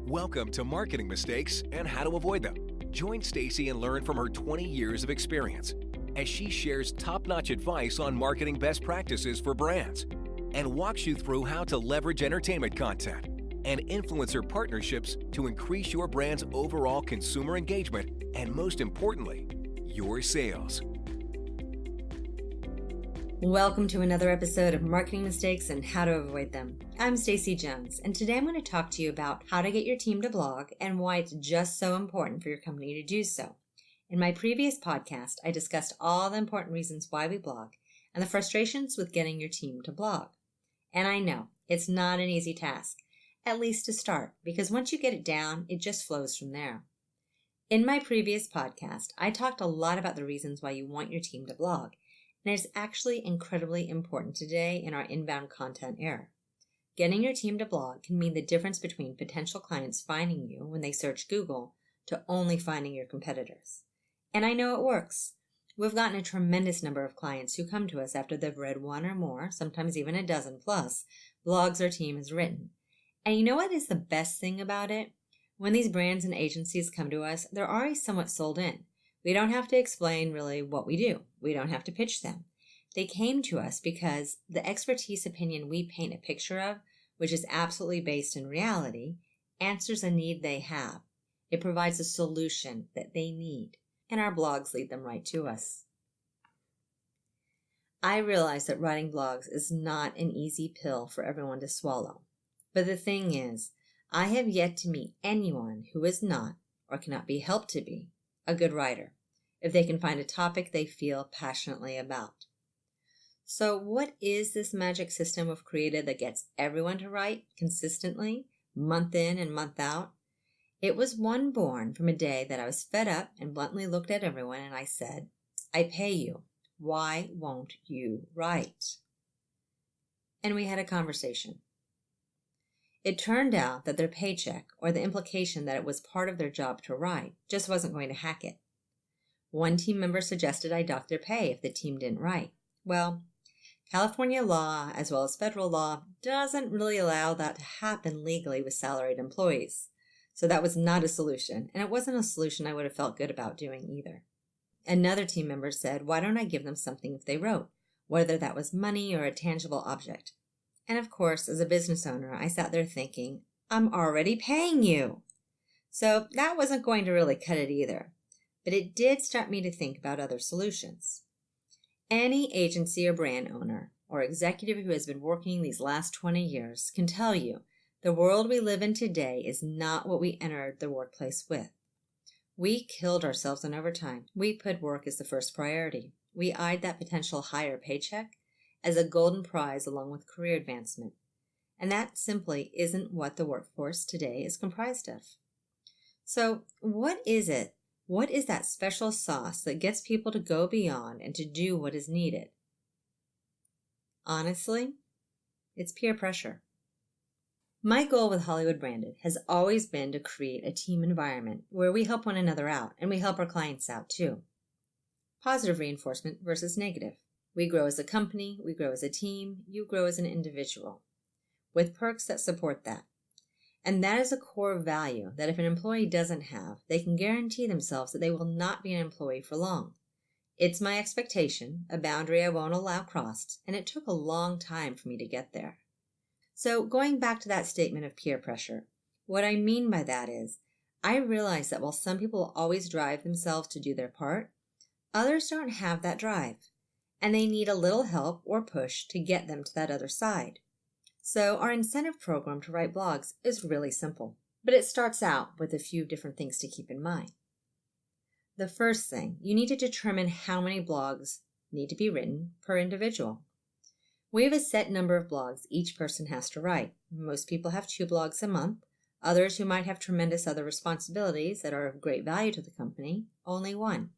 Welcome to Marketing Mistakes and How to Avoid Them. Join Stacy and learn from her 20 years of experience as she shares top-notch advice on marketing best practices for brands and walks you through how to leverage entertainment content and influencer partnerships to increase your brand's overall consumer engagement and, most importantly, your sales. Welcome to another episode of Marketing Mistakes and How to Avoid Them. I'm Stacy Jones, and today I'm going to talk to you about how to get your team to blog and why it's just so important for your company to do so. In my previous podcast, I discussed all the important reasons why we blog and the frustrations with getting your team to blog. And I know it's not an easy task, at least to start, because once you get it down, it just flows from there. In my previous podcast, I talked a lot about the reasons why you want your team to blog. And it's actually incredibly important today in our inbound content era. Getting your team to blog can mean the difference between potential clients finding you when they search Google to only finding your competitors. And I know it works. We've gotten a tremendous number of clients who come to us after they've read one or more, sometimes even a dozen plus, blogs our team has written. And you know what is the best thing about it? When these brands and agencies come to us, they're already somewhat sold in. We don't have to explain really what we do. We don't have to pitch them. They came to us because the expertise opinion we paint a picture of, which is absolutely based in reality, answers a need they have. It provides a solution that they need, and our blogs lead them right to us. I realize that writing blogs is not an easy pill for everyone to swallow. But the thing is, I have yet to meet anyone who is not, or cannot be helped to be, a good writer, if they can find a topic they feel passionately about. So what is this magic system we've created that gets everyone to write consistently, month in and month out? It was one born from a day that I was fed up and bluntly looked at everyone and I said, I pay you. Why won't you write? And we had a conversation. It turned out that their paycheck, or the implication that it was part of their job to write, just wasn't going to hack it. One team member suggested I dock their pay if the team didn't write. Well, California law, as well as federal law, doesn't really allow that to happen legally with salaried employees. So that was not a solution, and it wasn't a solution I would have felt good about doing either. Another team member said, why don't I give them something if they wrote, whether that was money or a tangible object? And of course, as a business owner, I sat there thinking, I'm already paying you. So that wasn't going to really cut it either. But it did start me to think about other solutions. Any agency or brand owner or executive who has been working these last 20 years can tell you the world we live in today is not what we entered the workplace with. We killed ourselves on overtime. We put work as the first priority. We eyed that potential higher paycheck as a golden prize along with career advancement. And that simply isn't what the workforce today is comprised of. So what is it? What is that special sauce that gets people to go beyond and to do what is needed? Honestly, it's peer pressure. My goal with Hollywood Branded has always been to create a team environment where we help one another out and we help our clients out too. Positive reinforcement versus negative. We grow as a company, we grow as a team, you grow as an individual, with perks that support that. And that is a core value that if an employee doesn't have, they can guarantee themselves that they will not be an employee for long. It's my expectation, a boundary I won't allow crossed, and it took a long time for me to get there. So going back to that statement of peer pressure, what I mean by that is, I realize that while some people always drive themselves to do their part, others don't have that drive, and they need a little help or push to get them to that other side. So our incentive program to write blogs is really simple, but it starts out with a few different things to keep in mind. The first thing, you need to determine how many blogs need to be written per individual. We have a set number of blogs each person has to write. Most people have 2 blogs a month. Others who might have tremendous other responsibilities that are of great value to the company, only 1.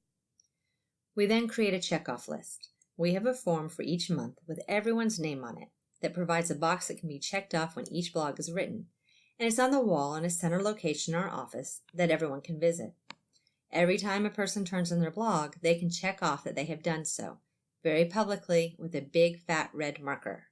We then create a checkoff list. We have a form for each month with everyone's name on it that provides a box that can be checked off when each blog is written, and it's on the wall in a center location in our office that everyone can visit. Every time a person turns in their blog, they can check off that they have done so, very publicly with a big fat red marker.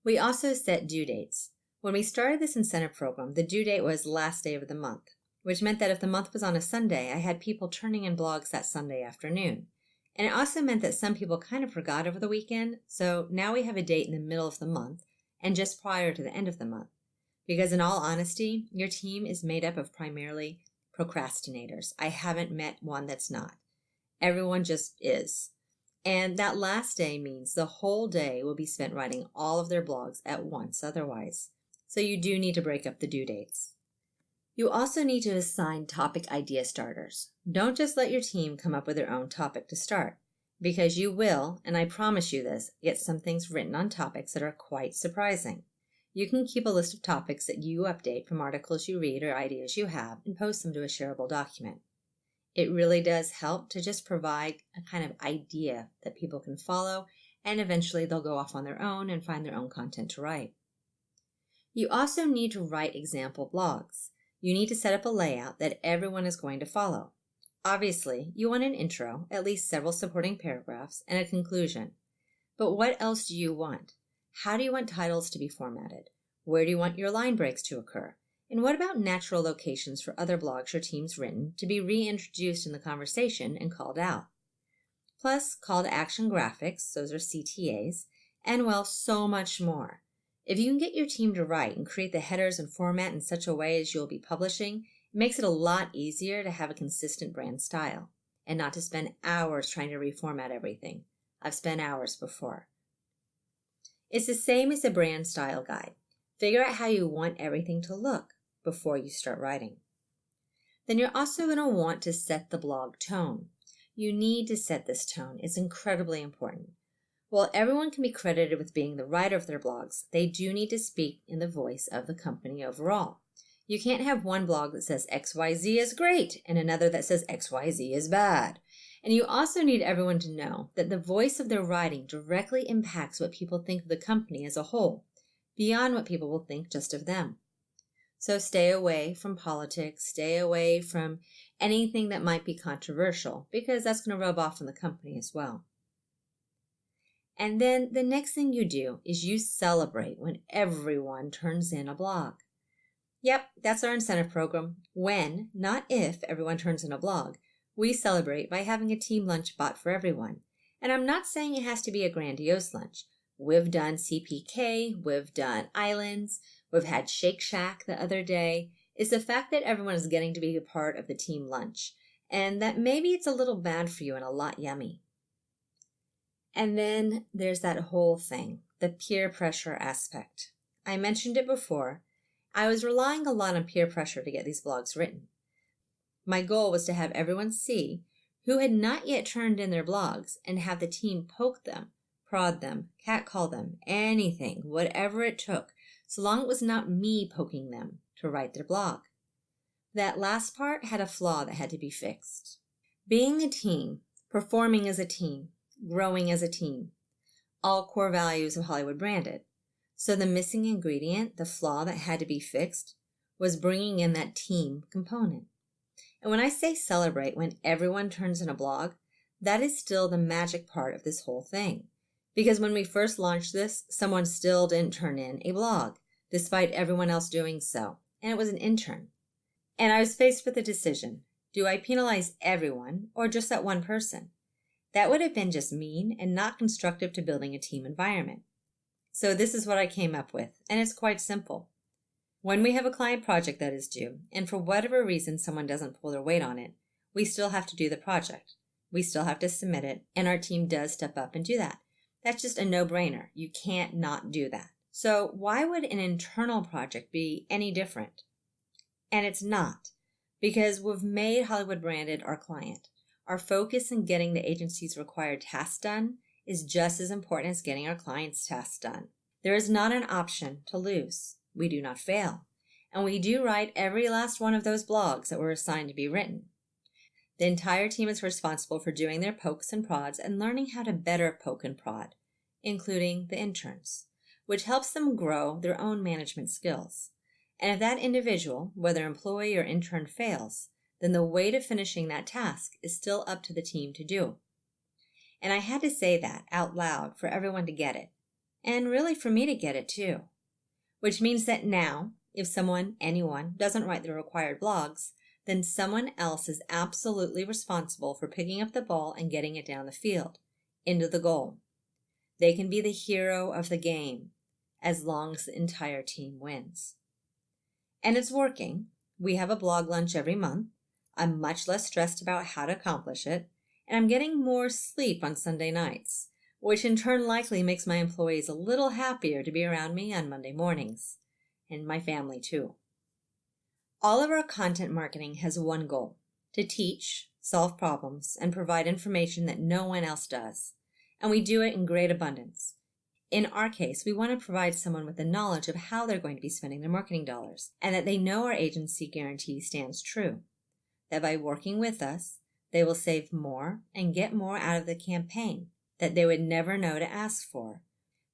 We also set due dates. When we started this incentive program, the due date was last day of the month, which meant that if the month was on a Sunday, I had people turning in blogs that Sunday afternoon. And it also meant that some people kind of forgot over the weekend, so now we have a date in the middle of the month and just prior to the end of the month. Because in all honesty, your team is made up of primarily procrastinators. I haven't met one that's not. Everyone just is. And that last day means the whole day will be spent writing all of their blogs at once otherwise. So you do need to break up the due dates. You also need to assign topic idea starters. Don't just let your team come up with their own topic to start, because you will, and I promise you this, get some things written on topics that are quite surprising. You can keep a list of topics that you update from articles you read or ideas you have and post them to a shareable document. It really does help to just provide a kind of idea that people can follow, and eventually they'll go off on their own and find their own content to write. You also need to write example blogs. You need to set up a layout that everyone is going to follow. Obviously, you want an intro, at least several supporting paragraphs, and a conclusion. But what else do you want? How do you want titles to be formatted? Where do you want your line breaks to occur? And what about natural locations for other blogs your team's written to be reintroduced in the conversation and called out? Plus, call to action graphics, those are CTAs, and well, so much more. If you can get your team to write and create the headers and format in such a way as you'll be publishing, it makes it a lot easier to have a consistent brand style and not to spend hours trying to reformat everything. I've spent hours before. It's the same as a brand style guide. Figure out how you want everything to look before you start writing. Then you're also going to want to set the blog tone. You need to set this tone. It's incredibly important. While everyone can be credited with being the writer of their blogs, they do need to speak in the voice of the company overall. You can't have one blog that says XYZ is great and another that says XYZ is bad. And you also need everyone to know that the voice of their writing directly impacts what people think of the company as a whole, beyond what people will think just of them. So stay away from politics, stay away from anything that might be controversial, because that's going to rub off on the company as well. And then the next thing you do is you celebrate when everyone turns in a blog. Yep, that's our incentive program. When, not if, everyone turns in a blog, we celebrate by having a team lunch bought for everyone. And I'm not saying it has to be a grandiose lunch. We've done CPK, we've done islands, we've had Shake Shack the other day. It's the fact that everyone is getting to be a part of the team lunch, and that maybe it's a little bad for you and a lot yummy. And then there's that whole thing, the peer pressure aspect. I mentioned it before. I was relying a lot on peer pressure to get these blogs written. My goal was to have everyone see who had not yet turned in their blogs and have the team poke them, prod them, catcall them, anything, whatever it took, so long it was not me poking them to write their blog. That last part had a flaw that had to be fixed. Being a team, performing as a team, growing as a team, all core values of Hollywood Branded. So the missing ingredient, the flaw that had to be fixed, was bringing in that team component. And when I say celebrate when everyone turns in a blog, that is still the magic part of this whole thing. Because when we first launched this, someone still didn't turn in a blog, despite everyone else doing so, and it was an intern. And I was faced with a decision. Do I penalize everyone or just that one person? That would have been just mean and not constructive to building a team environment. So this is what I came up with, and it's quite simple. When we have a client project that is due, and for whatever reason someone doesn't pull their weight on it, we still have to do the project. We still have to submit it, and our team does step up and do that. That's just a no-brainer. You can't not do that. So why would an internal project be any different? And it's not, because we've made Hollywood Branded our client. Our focus in getting the agency's required tasks done is just as important as getting our clients' tasks done. There is not an option to lose. We do not fail. And we do write every last one of those blogs that were assigned to be written. The entire team is responsible for doing their pokes and prods and learning how to better poke and prod, including the interns, which helps them grow their own management skills. And if that individual, whether employee or intern, fails, then the way to finishing that task is still up to the team to do. And I had to say that out loud for everyone to get it, and really for me to get it too. which means that now, if anyone, doesn't write the required blogs, then someone else is absolutely responsible for picking up the ball and getting it down the field, into the goal. They can be the hero of the game, as long as the entire team wins. And it's working. We have a blog lunch every month. I'm much less stressed about how to accomplish it, and I'm getting more sleep on Sunday nights, which in turn likely makes my employees a little happier to be around me on Monday mornings, and my family too. All of our content marketing has one goal: to teach, solve problems, and provide information that no one else does, and we do it in great abundance. In our case, we want to provide someone with the knowledge of how they're going to be spending their marketing dollars, and that they know our agency guarantee stands true, that by working with us, they will save more and get more out of the campaign that they would never know to ask for.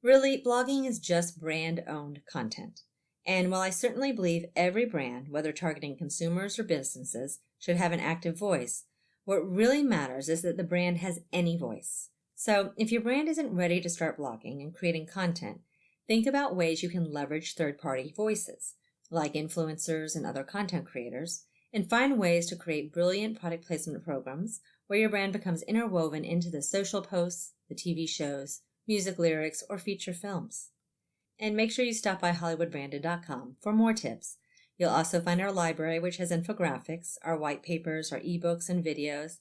Really, blogging is just brand-owned content. And while I certainly believe every brand, whether targeting consumers or businesses, should have an active voice, what really matters is that the brand has any voice. So if your brand isn't ready to start blogging and creating content, think about ways you can leverage third-party voices, like influencers and other content creators, and find ways to create brilliant product placement programs where your brand becomes interwoven into the social posts, the TV shows, music lyrics, or feature films. And make sure you stop by HollywoodBranded.com for more tips. You'll also find our library, which has infographics, our white papers, our ebooks and videos,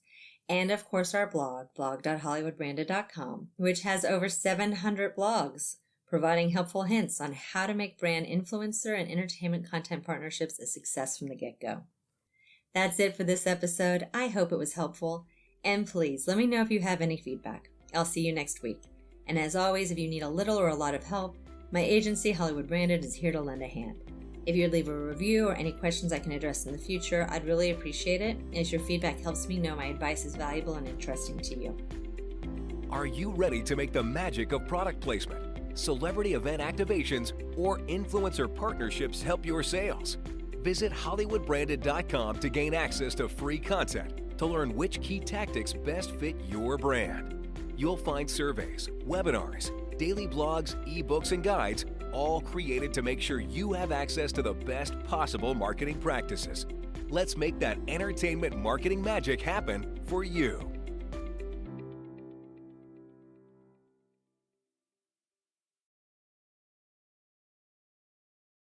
and of course our blog.hollywoodbranded.com, which has over 700 blogs, providing helpful hints on how to make brand influencer and entertainment content partnerships a success from the get-go. That's it for this episode. I hope it was helpful. And please, let me know if you have any feedback. I'll see you next week. And as always, if you need a little or a lot of help, my agency, Hollywood Branded, is here to lend a hand. If you'd leave a review or any questions I can address in the future, I'd really appreciate it, as your feedback helps me know my advice is valuable and interesting to you. Are you ready to make the magic of product placement, celebrity event activations, or influencer partnerships help your sales? Visit HollywoodBranded.com to gain access to free content to learn which key tactics best fit your brand. You'll find surveys, webinars, daily blogs, ebooks, and guides, all created to make sure you have access to the best possible marketing practices. Let's make that entertainment marketing magic happen for you.